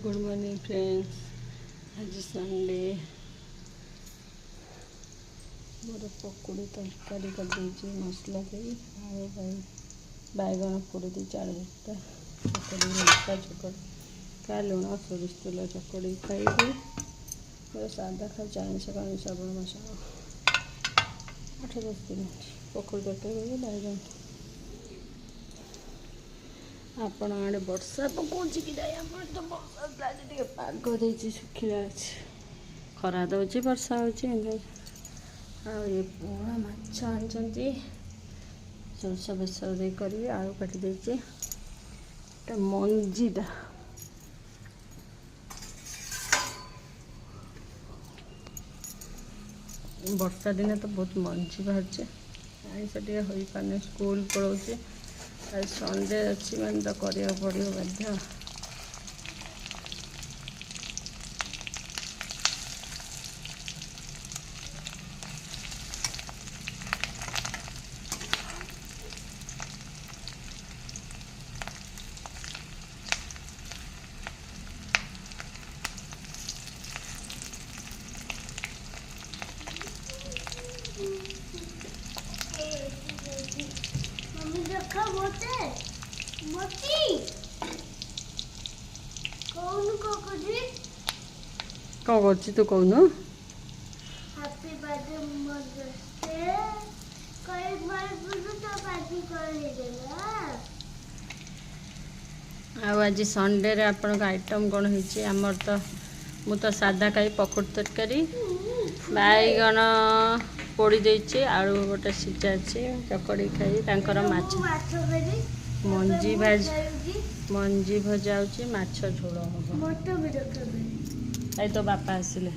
Good morning friends. आज Sunday मोर पकोड़ी तरकारी कर मसला दे आलू बैगन पोड़ी दी आलू भर्ता चकड़ी लंका चकड़ी क्या लुण सोरिष तेल चकड़ी खाइबी। मोर सादा खाई आमिष खाई श्रावण मास 8-10 दिन पकोड़ी तरकारी बैगन। आपण आड़े वर्षा पकाउछि कि नहीं? आम तो वर्षा आज पाग दे सुखिला अच्छे खरा दौर वर्षा ये पोड़ा माछ आनी सोरष बेसर दे करी आलू काटी देचे मंजीटा वर्षा दिन तो बहुत मंजी बाहर आईस टे हो पाने स्कूल पढ़ाऊे आज संडे अच्छी मैंने तो करा पड़ो बाध्य। कौन कर तू कौन आज संडे रे आपण आइटम कौन है? आमर तो मु तो सादा खाई पकोड़ी तरकारी बैगन पोड़ी देछि आलू गोटे सिझा अच्छे चकड़ी खाई तांकर माछ मंजी भजा माछ झोल हम आई तो बापा आसिले।